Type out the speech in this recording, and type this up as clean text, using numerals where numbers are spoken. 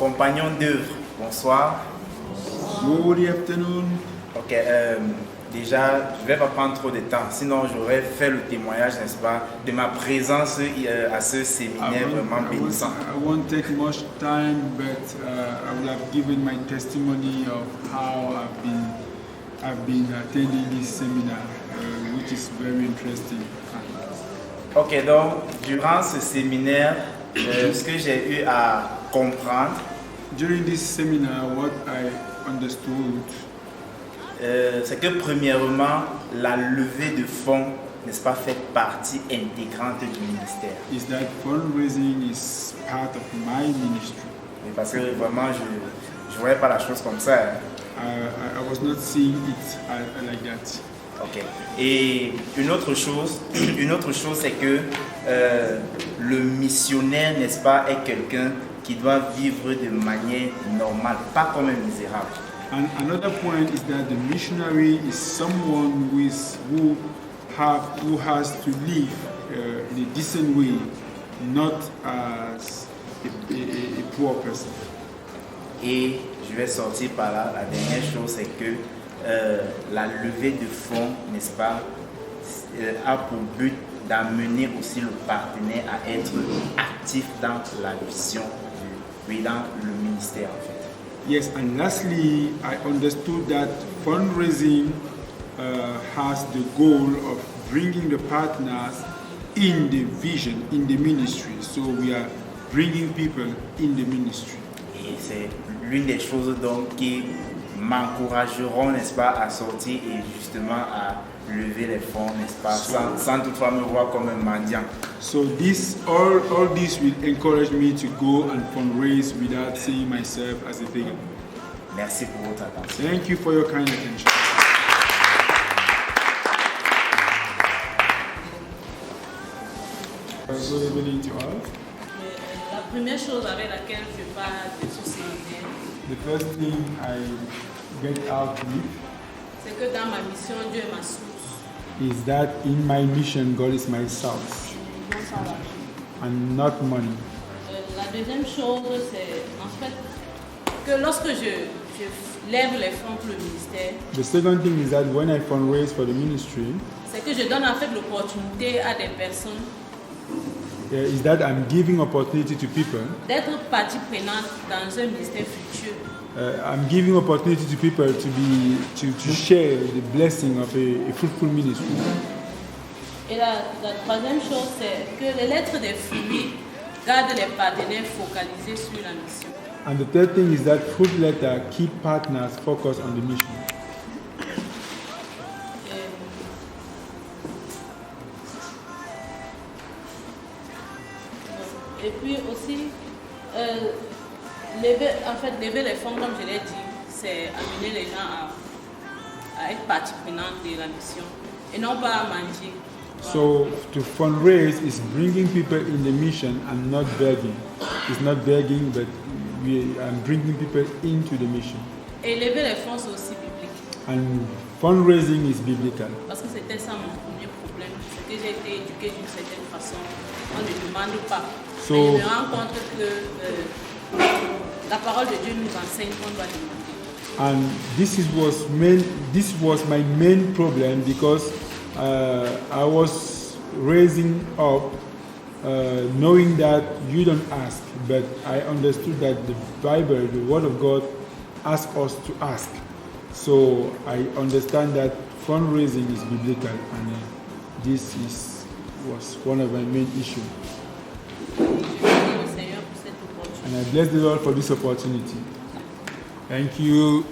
Compagnon d'œuvre, bonsoir. Good afternoon. Ok, déjà, je ne vais pas prendre trop de temps, sinon j'aurais fait le témoignage, n'est-ce pas, de ma présence à ce séminaire vraiment bénissant. I won't take much time, but I will have given my testimony of how I've been attending this seminar, which is very interesting. Ok, donc, durant ce séminaire, ce que j'ai eu à comprendre, During this seminar, what I understood c'est que premièrement, la levée de fonds, n'est-ce pas, fait partie intégrante du ministère. is that fundraising is part of my ministry. Et parce que vraiment, je ne voyais pas la chose comme ça. Hein. I was not seeing it like that. Ok. Et une autre chose c'est que le missionnaire, n'est-ce pas, est quelqu'un qui doit vivre de manière normale, pas comme un misérable. And another point is that the missionary is someone who has to live in a decent way, not as a poor person. Et je vais sortir par là. La dernière chose, c'est que la levée de fonds, n'est-ce pas, a pour but d'amener aussi le partenaire à être actif dans la vision, dans le ministère en fait. Yes, and lastly, I understood that fundraising has the goal of bringing the partners in the vision, in the ministry. So we are bringing people in the ministry. Et c'est l'une des choses donc qui m'encourageront, n'est-ce pas, à sortir et justement à lever les fonds, n'est-ce pas, sans toutefois me voir comme un mendiant. So all this will encourage me to go and fundraise without seeing myself as a beggar. Merci pour votre attention. Thank you for your kind attention. Good evening to all. La première chose avec laquelle je parle de ce séminaire, The first thing I get out with c'est que dans ma mission, Dieu est ma source. is that in my mission, God is my source Non sans l'argent. and not money. La deuxième chose, c'est en fait que lorsque je lève les fonds pour le ministère, The second thing is that when I fundraise for the ministry, c'est que je donne en fait l'opportunité à des personnes is that I'm giving opportunity to people. d'être partie prenante dans un ministère futur. I'm giving opportunity to people to share the blessing of a fruitful ministry. Et la troisième chose, c'est que les lettres des fruits gardent les partenaires focalisés sur la mission. And the third thing is that fruit letter keep partners focused on the mission. Et puis aussi, lever les fonds, comme je l'ai dit, c'est amener les gens à être partie prenante de la mission et non pas à manger. So to fundraise is bringing people in the mission and not begging. It's not begging, but I'm bringing people into the mission. Et lever les fonds, c'est aussi biblique. And fundraising is biblical. Parce que c'était ça mon premier problème. C'est que j'ai été éduquée d'une certaine façon. On ne demande pas. So- Mais je me rends compte que la parole de Dieu nous enseigne qu'on doit demander. And this was my main problem because I was raising up knowing that you don't ask, but I understood that the Bible, the Word of God, asks us to ask. So I understand that fundraising is biblical, and this was one of my main issues. Merci au Seigneur pour cette opportunité. And I bless the Lord for this opportunity. Thank you.